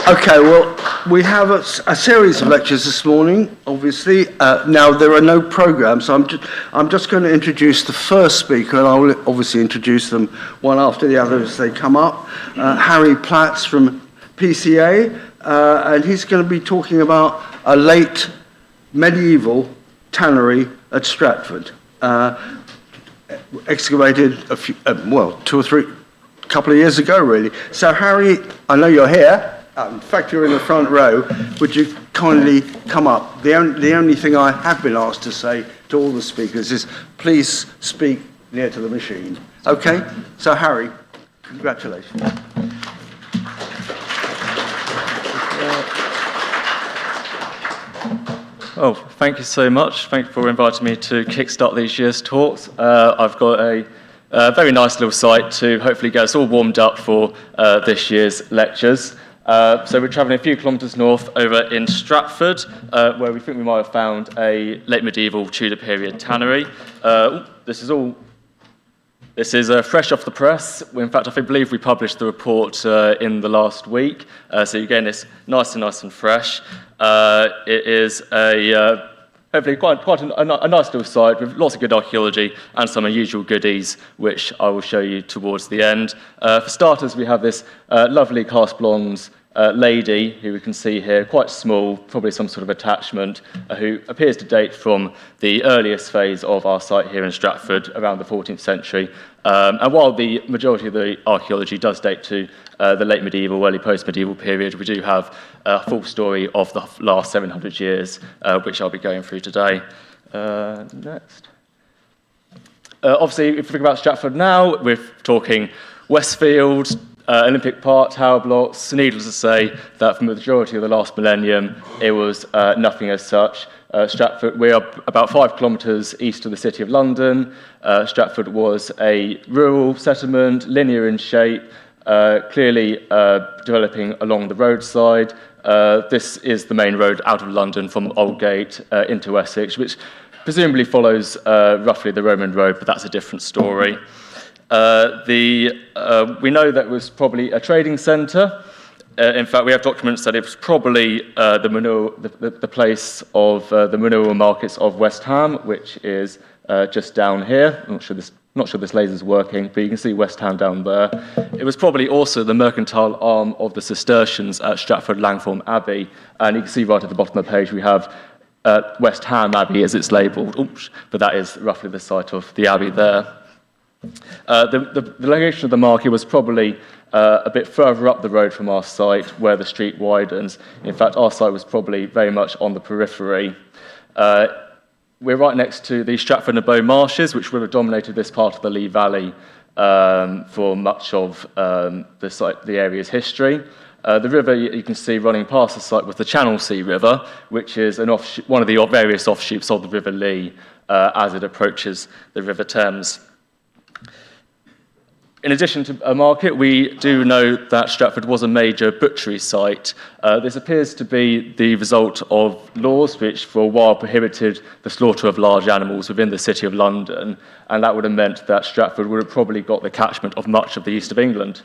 Okay, well, we have a series of lectures this morning, obviously. Now, there are no programs, so I'm just going to introduce the first speaker, and I'll obviously introduce them one after the other as they come up. Harry Platts from PCA, and he's going to be talking about a late medieval tannery at Stratford, excavated a couple of years ago, really. So, Harry, I know you're here. In fact, you're in the front row. Would you kindly come up? The only thing I have been asked to say to all the speakers is please speak near to the machine. Okay? So, Harry, congratulations. Oh, thank you so much. Thank you for inviting me to kickstart these year's talks. I've got a very nice little site to hopefully get us all warmed up for this year's lectures. So we're travelling a few kilometres north over in Stratford, where we think we might have found a late medieval Tudor period tannery. This is fresh off the press. In fact, I believe we published the report in the last week. So again, it's nice and fresh. It is hopefully quite a nice little site with lots of good archaeology and some unusual goodies, which I will show you towards the end. For starters, we have this lovely cast bronze lady, who we can see here, quite small, probably some sort of attachment, who appears to date from the earliest phase of our site here in Stratford, around the 14th century. And while the majority of the archaeology does date to the late medieval, early post-medieval period, we do have a full story of the last 700 years, which I'll be going through today. Next. Obviously, if you think about Stratford now, we're talking Westfield, Olympic Park, tower blocks. Needless to say that for the majority of the last millennium, it was nothing as such. Stratford, we are about 5 kilometres east of the City of London. Stratford was a rural settlement, linear in shape, clearly developing along the roadside. This is the main road out of London from Aldgate into Essex, which presumably follows roughly the Roman road, but that's a different story. We know that it was probably a trading centre. In fact, we have documents that it was probably the place of the manure markets of West Ham, which is just down here. I'm not sure this laser's working, but you can see West Ham down there. It was probably also the mercantile arm of the Cistercians at Stratford Langthorne Abbey, and you can see right at the bottom of the page we have West Ham Abbey as it's labelled, but that is roughly the site of the abbey there. The location of the market was probably a bit further up the road from our site, where the street widens. In fact, our site was probably very much on the periphery. We're right next to the Stratford and Bow marshes, which would have dominated this part of the Lee Valley for much of the area's history. The river you can see running past the site was the Channelsea River, which is one of the various offshoots of the River Lee as it approaches the River Thames. In addition to a market, we do know that Stratford was a major butchery site. This appears to be the result of laws which for a while prohibited the slaughter of large animals within the City of London, and that would have meant that Stratford would have probably got the catchment of much of the east of England.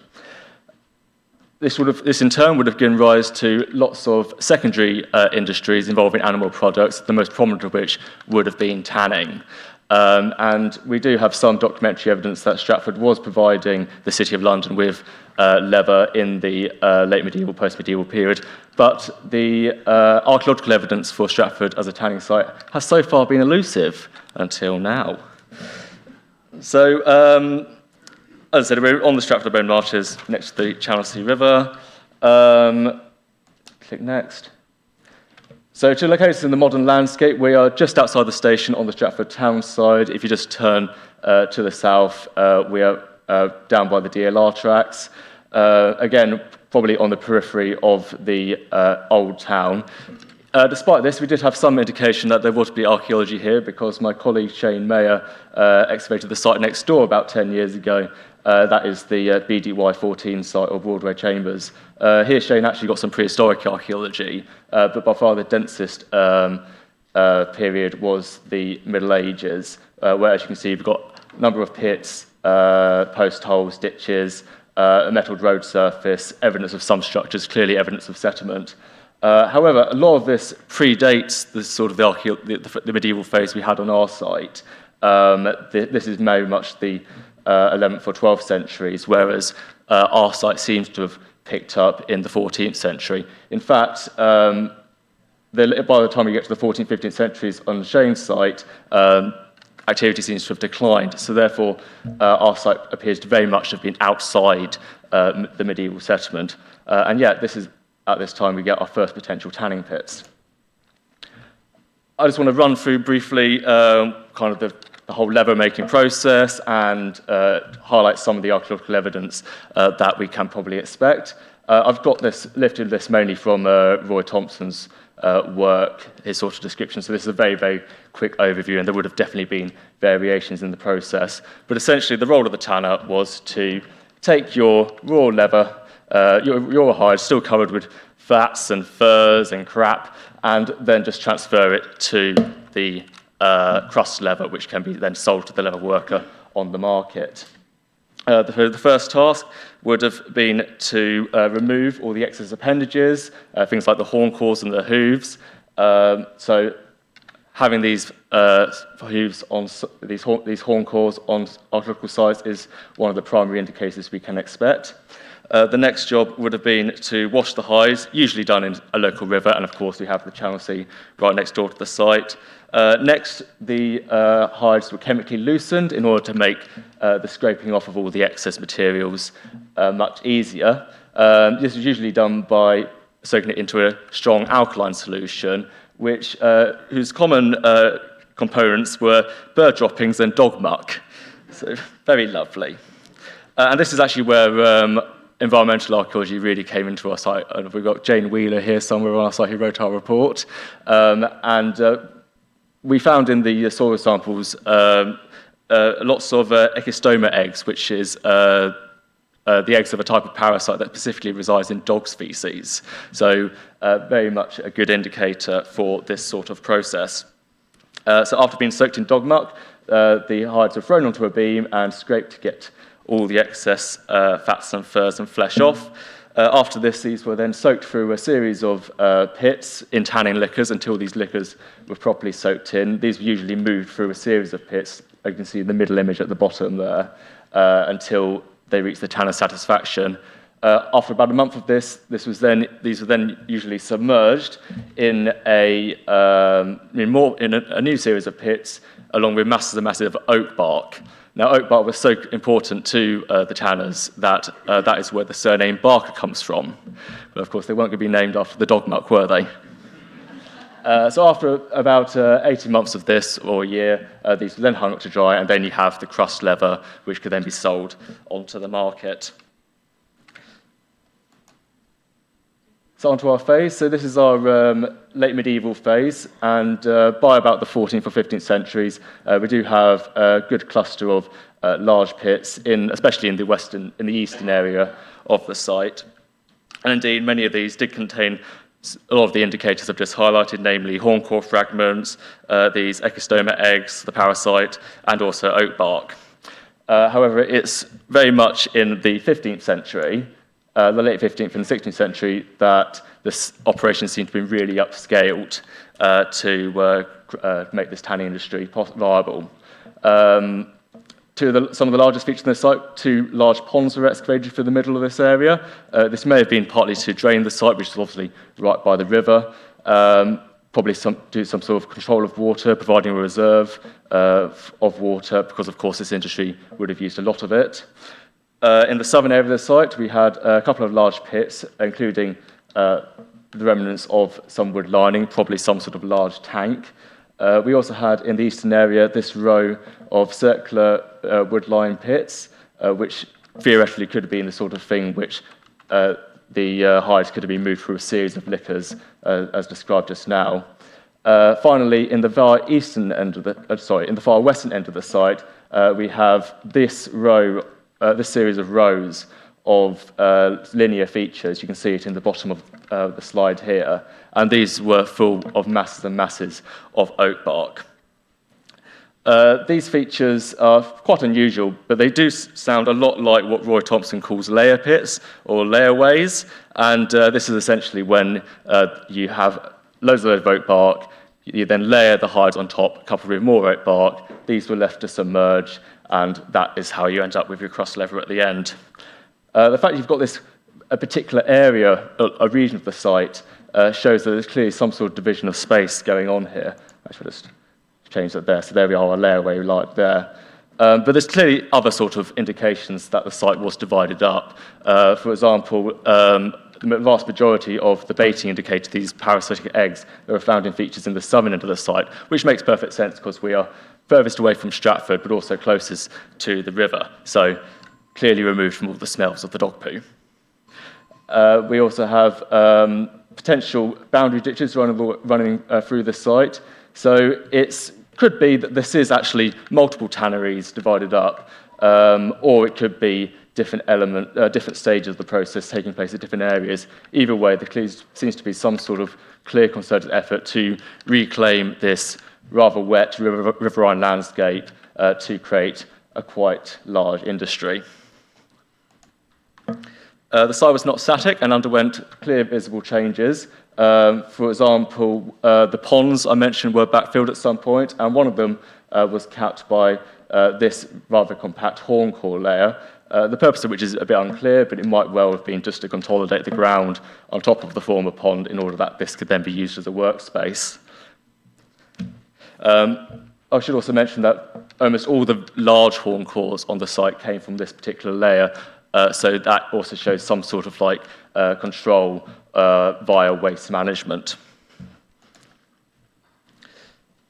This in turn would have given rise to lots of secondary industries involving animal products, the most prominent of which would have been tanning. And we do have some documentary evidence that Stratford was providing the City of London with leather in the late medieval, post-medieval period, but the archaeological evidence for Stratford as a tanning site has so far been elusive until now. So, as I said, we're on the Stratford Bone Marshes next to the Channelsea River. Click next. So to locate us in the modern landscape, we are just outside the station on the Stratford town side. If you just turn to the south, we are down by the DLR tracks. Again, probably on the periphery of the old town. Despite this, we did have some indication that there would be archaeology here because my colleague Shane Mayer excavated the site next door about 10 years ago. That is the BDY14 site of Broadway Chambers. Here Shane actually got some prehistoric archaeology, but by far the densest period was the Middle Ages, where as you can see you've got a number of pits, post holes, ditches, a metalled road surface, evidence of some structures, clearly evidence of settlement. However, a lot of this predates the sort of the medieval phase we had on our site. This is very much the 11th or 12th centuries, whereas our site seems to have picked up in the 14th century. In fact, by the time we get to the 14th, 15th centuries on Shane's site, activity seems to have declined. So therefore, our site appears to very much have been outside the medieval settlement. And yet, at this time we get our first potential tanning pits. I just want to run through briefly kind of the whole leather-making process and highlight some of the archaeological evidence that we can probably expect. I've got lifted this mainly from Roy Thompson's work, his sort of description. So this is a very, very quick overview, and there would have definitely been variations in the process. But essentially, the role of the tanner was to take your raw leather, your hide, still covered with fats and furs and crap, and then just transfer it to the crust leather, which can be then sold to the leather worker on the market. The first task would have been to remove all the excess appendages, things like the horn cores and the hooves. So having these hooves on these horn cores on archaeological sites is one of the primary indicators we can expect. The next job would have been to wash the hides, usually done in a local river, and of course we have the Channel Sea right next door to the site. Next, the hides were chemically loosened in order to make the scraping off of all the excess materials much easier. This was usually done by soaking it into a strong alkaline solution, whose common components were bird droppings and dog muck. So very lovely. And this is actually where environmental archaeology really came into our site. And we've got Jane Wheeler here somewhere on our site who wrote our report. We found in the soil samples lots of echistoma eggs, which is the eggs of a type of parasite that specifically resides in dog's feces. So very much a good indicator for this sort of process. So after being soaked in dog muck, the hides were thrown onto a beam and scraped to get all the excess fats and furs and flesh off. After this, these were then soaked through a series of pits in tanning liquors until these liquors were properly soaked in. These were usually moved through a series of pits, as you can see in the middle image at the bottom there, until they reached the tanner's satisfaction. After about a month of these were then usually submerged in a new series of pits, along with masses and masses of oak bark. Now, oak bark was so important to the tanners that that is where the surname Barker comes from. But of course, they weren't going to be named after the dog muck, were they? So after about 18 months of this, or a year, these were then hung up to dry, and then you have the crust leather, which could then be sold onto the market. So onto our phase. So this is our late medieval phase, and by about the 14th or 15th centuries, we do have a good cluster of large pits, especially in the eastern area of the site. And indeed, many of these did contain a lot of the indicators I've just highlighted, namely horn core fragments, these echistoma eggs, the parasite, and also oak bark. However, it's very much in the 15th century, the late 15th and the 16th century, that this operation seemed to be really upscaled to make this tanning industry viable. Some of the largest features in the site, 2 large ponds were excavated through the middle of this area. This may have been partly to drain the site, which is obviously right by the river, probably do some sort of control of water, providing a reserve of water, because of course this industry would have used a lot of it. In the southern area of the site, we had a couple of large pits, including the remnants of some wood lining, probably some sort of large tank. We also had in the eastern area this row of circular wood-lined pits, which theoretically could have been the sort of thing which the hides could have been moved through a series of liquors, as described just now. Finally, in the far western end of the site, we have this series of rows of linear features. You can see it in the bottom of the slide here. And these were full of masses and masses of oak bark. These features are quite unusual, but they do sound a lot like what Roy Thompson calls layer pits or layer-ways, and this is essentially when you have loads of oak bark, you then layer the hides on top, coupled with more oak bark. These were left to submerge, and that is how you end up with your crust lever at the end. The fact you've got a particular area, a region of the site, shows that there's clearly some sort of division of space going on here. Actually, just change that there. So there we are, a layerway like there. But there's clearly other sort of indications that the site was divided up. For example, the vast majority of the baiting indicated these parasitic eggs that were found in features in the southern end of the site, which makes perfect sense because we are furthest away from Stratford, but also closest to the river. So clearly removed from all the smells of the dog poo. We also have potential boundary ditches running through the site. So it could be that this is actually multiple tanneries divided up, or it could be different stages of the process taking place at different areas. Either way, there seems to be some sort of clear concerted effort to reclaim this rather wet riverine landscape to create a quite large industry. The site was not static and underwent clear visible changes. For example, the ponds I mentioned were backfilled at some point, and one of them was capped by this rather compact horn core layer, the purpose of which is a bit unclear, but it might well have been just to consolidate the ground on top of the former pond in order that this could then be used as a workspace. I should also mention that almost all the large horn cores on the site came from this particular layer, so that also shows some sort of control via waste management.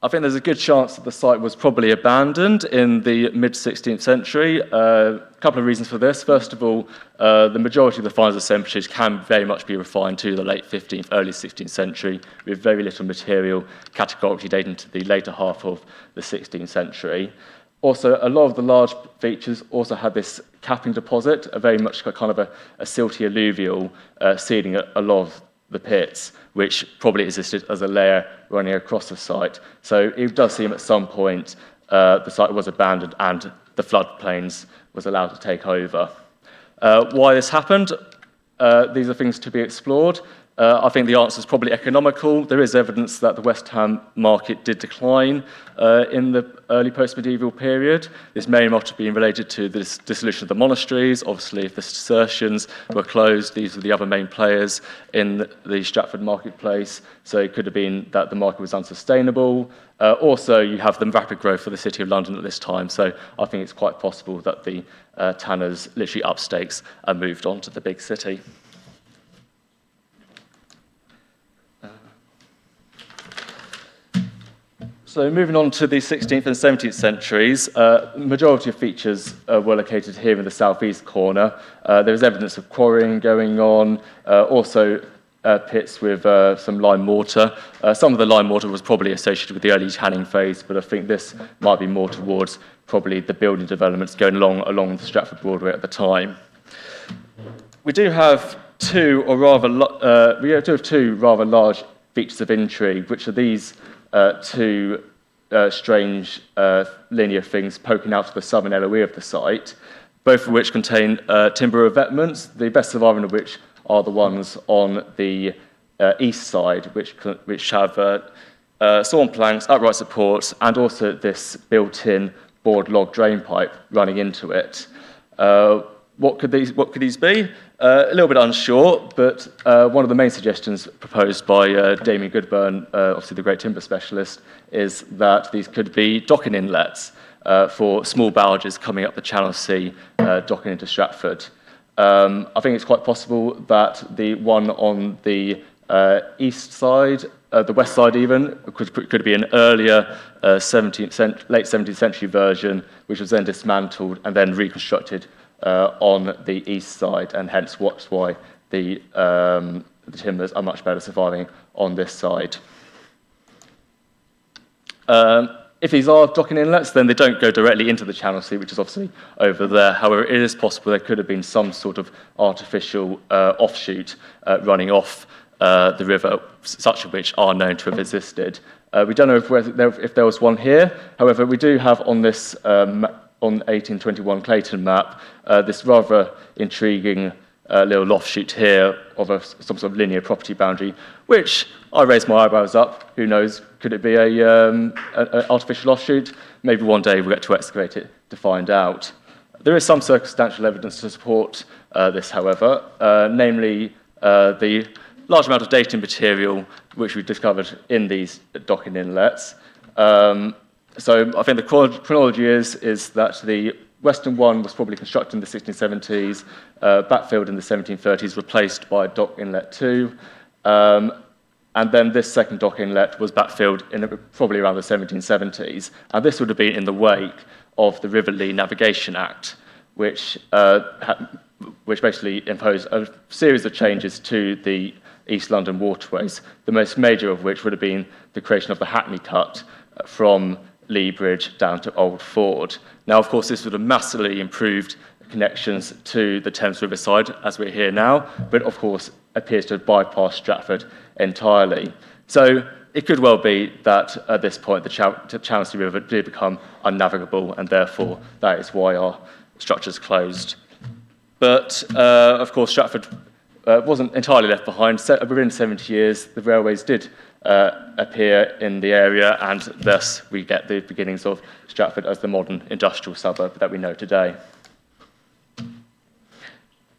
I think there's a good chance that the site was probably abandoned in the mid-16th century. A couple of reasons for this. First of all, the majority of the finds assemblages can very much be refined to the late 15th, early 16th century, with very little material categorically dating to the later half of the 16th century. Also, a lot of the large features also had this capping deposit, a very much kind of a silty alluvial sealing a lot of the pits, which probably existed as a layer running across the site. So it does seem at some point the site was abandoned and the floodplains was allowed to take over. Why this happened? These are things to be explored. I think the answer is probably economical. There is evidence that the West Ham market did decline in the early post-medieval period. This may not have been related to the dissolution of the monasteries. Obviously, if the Cistercians were closed, these were the other main players in the Stratford marketplace. So it could have been that the market was unsustainable. Also, you have the rapid growth of the City of London at this time. So I think it's quite possible that the tanners literally up stakes and moved on to the big city. So moving on to the 16th and 17th centuries, the majority of features were located here in the southeast corner. There was evidence of quarrying going on, also pits with some lime mortar. Some of the lime mortar was probably associated with the early tanning phase, but I think this might be more towards probably the building developments going along the Stratford Broadway at the time. We do have two rather large features of intrigue, which are these two strange linear things poking out of the southern LOE of the site, both of which contain timber revetments, the best surviving of which are the ones on the east side, which have sawn planks, upright supports, and also this built-in board log drain pipe running into it. What could these be? A little bit unsure, but one of the main suggestions proposed by Damien Goodburn, obviously the great timber specialist, is that these could be docking inlets for small barges coming up the Channel Sea, docking into Stratford. I think it's quite possible that the one on the east side, the west side even, could be an earlier late 17th century version, which was then dismantled and then reconstructed on the east side, and hence that's why the timbers are much better surviving on this side. If these are docking inlets, then they don't go directly into the Channel Sea, which is obviously over there. However, it is possible there could have been some sort of artificial offshoot running off the river, such of which are known to have existed. We don't know if there was one here. However, we do have on this on 1821 Clayton map this rather intriguing little offshoot here of some sort of linear property boundary, which I raised my eyebrows up. Who knows? Could it be an artificial offshoot? Maybe one day we'll get to excavate it to find out. There is some circumstantial evidence to support this, however, namely the large amount of dating material which we discovered in these docking inlets. So I think the chronology is that the western one was probably constructed in the 1670s, backfilled in the 1730s, replaced by dock inlet 2, and then this second dock inlet was backfilled in probably around the 1770s, and this would have been in the wake of the River Lee Navigation Act, which basically imposed a series of changes to the East London waterways, the most major of which would have been the creation of the Hackney Cut from Lee Bridge down to Old Ford. Now, of course, this would have massively improved connections to the Thames Riverside, as we're here now, but of course appears to have bypassed Stratford entirely. So it could well be that at this point the Chelsea River did become unnavigable, and therefore that is why our structures closed. But of course, Stratford wasn't entirely left behind. Within 70 years, the railways did appear in the area, and thus we get the beginnings of Stratford as the modern industrial suburb that we know today.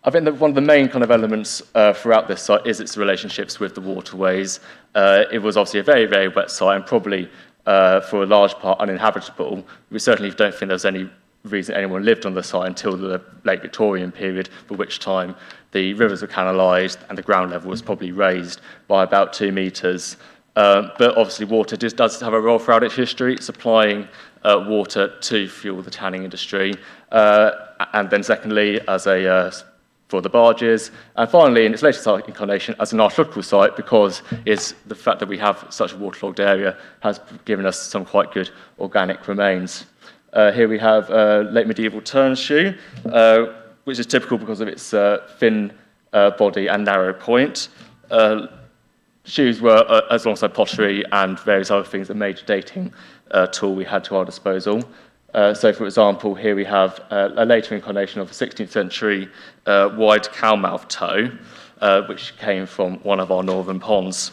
I think that one of the main kind of elements throughout this site is its relationships with the waterways. It was obviously a very, very wet site, and probably for a large part uninhabitable. We certainly don't think there's any reason anyone lived on the site until the late Victorian period, for which time the rivers were canalised and the ground level was probably raised by about 2 metres. But obviously water does have a role throughout its history, supplying water to fuel the tanning industry. And then secondly, as for the barges, and finally, in its latest incarnation, as an archaeological site, because it's the fact that we have such a waterlogged area has given us some quite good organic remains. Here we have late medieval turn shoe, which is typical because of its thin body and narrow point. Shoes were, as alongside pottery and various other things, a major dating tool we had to our disposal. So, for example, here we have a later incarnation of a 16th century wide cow-mouth toe, which came from one of our northern ponds.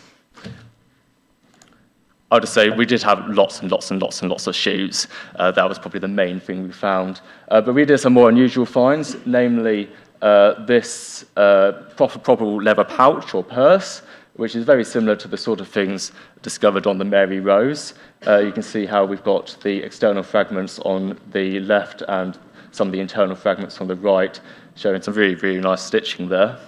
I would just say we did have lots and lots and lots and lots of shoes. That was probably the main thing we found. But we did some more unusual finds, namely this proper leather pouch or purse, which is very similar to the sort of things discovered on the Mary Rose. You can see how we've got the external fragments on the left and some of the internal fragments on the right, showing some really, really nice stitching there.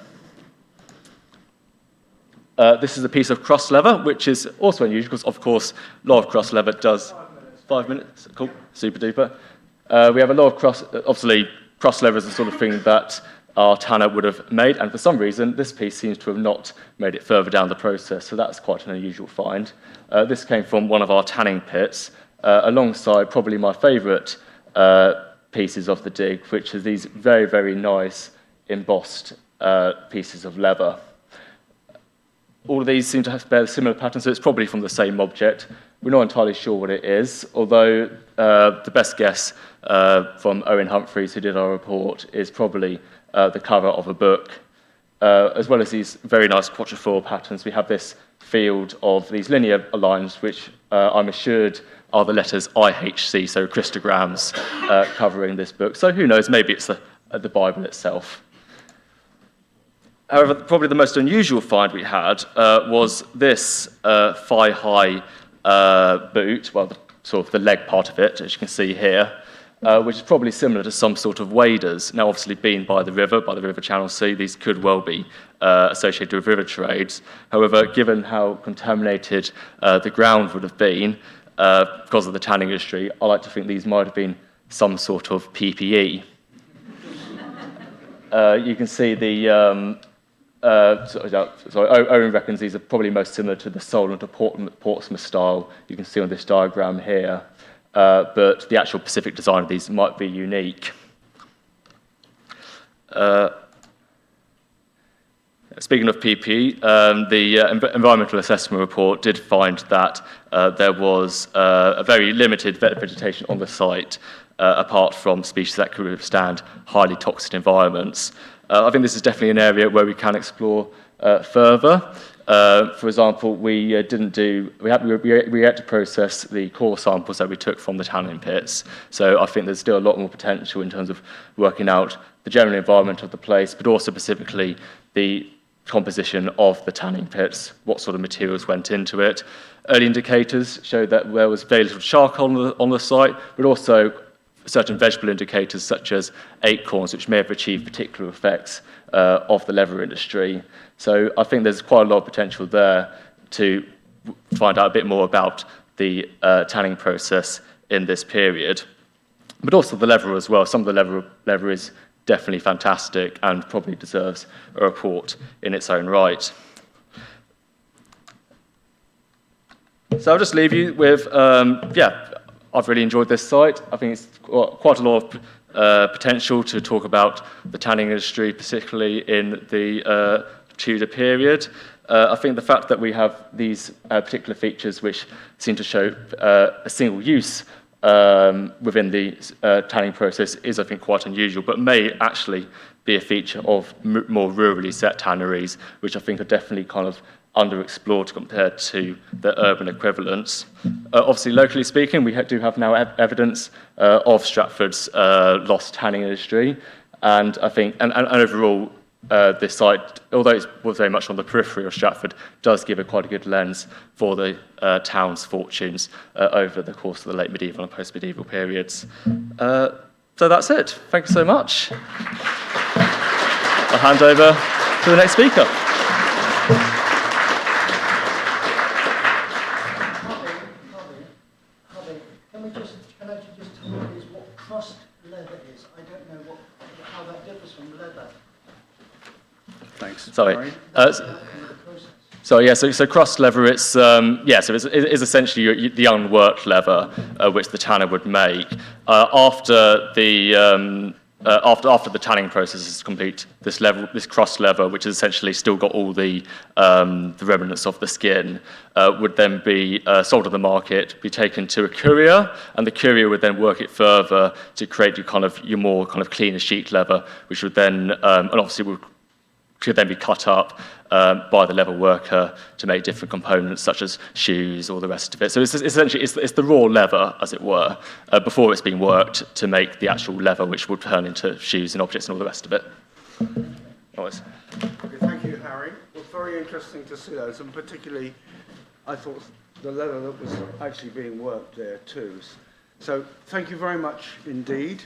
This is a piece of cross leather, which is also unusual because, of course, a lot of cross leather does... 5 minutes? Cool, super duper. We have a lot of obviously, cross leather is the sort of thing that our tanner would have made, and for some reason, this piece seems to have not made it further down the process, so that's quite an unusual find. This came from one of our tanning pits, alongside probably my favourite pieces of the dig, which are these very, very nice embossed pieces of leather. All of these seem to bear similar patterns, so it's probably from the same object. We're not entirely sure what it is, although the best guess from Owen Humphreys, who did our report, is probably the cover of a book. As well as these very nice quatrefoil patterns, we have this field of these linear lines, which I'm assured are the letters IHC, so Christograms, covering this book. So who knows, maybe it's the Bible itself. However, probably the most unusual find we had was this thigh-high boot, well, sort of the leg part of it, as you can see here, which is probably similar to some sort of waders. Now, obviously, being by the river channel sea, these could well be associated with river trades. However, given how contaminated the ground would have been because of the tanning industry, I like to think these might have been some sort of PPE. You can see the... Owen reckons these are probably most similar to the Solent or Portsmouth style you can see on this diagram here, but the actual specific design of these might be unique. There speaking of PPE, the environmental assessment report did find that there was a very limited vegetation on the site, apart from species that could withstand highly toxic environments. I think this is definitely an area where we can explore further. For example, we had to process the core samples that we took from the tanning pits. So I think there's still a lot more potential in terms of working out the general environment of the place, but also specifically the composition of the tanning pits, what sort of materials went into it. Early indicators showed that there was very little charcoal on the site, but also certain vegetable indicators such as acorns, which may have achieved particular effects of the leather industry. So I think there's quite a lot of potential there to find out a bit more about the tanning process in this period. But also the leather as well. Some of the leather is definitely fantastic and probably deserves a report in its own right. So I'll just leave you with, I've really enjoyed this site. I think it's got quite a lot of potential to talk about the tanning industry, particularly in the Tudor period. I think the fact that we have these particular features which seem to show a single use within the tanning process is, I think, quite unusual, but may actually be a feature of more rurally set tanneries, which I think are definitely kind of underexplored compared to the urban equivalents. Obviously, locally speaking, we do have now evidence of Stratford's lost tanning industry, and I think, and overall, this site, although it was very much on the periphery of Stratford, does give quite a good lens for the town's fortunes over the course of the late medieval and post-medieval periods. So that's it. Thank you so much. I'll hand over to the next speaker. Can I just tell me please what crust leather is? I don't know how that differs from leather. Thanks. Sorry. So crust leather, it's so it's essentially the unworked leather which the tanner would make after the tanning process is complete. This crust leather, which is essentially still got all the remnants of the skin, would then be sold on the market, be taken to a courier, and the courier would then work it further to create your more kind of cleaner sheet leather, which would then and obviously could then be cut up by the leather worker to make different components such as shoes or the rest of it. So it's essentially it's the raw leather, as it were, before it's been worked to make the actual leather, which would turn into shoes and objects and all the rest of it. Always. Okay, thank you, Harry. It was very interesting to see those, and particularly, I thought the leather that was actually being worked there too. So thank you very much indeed.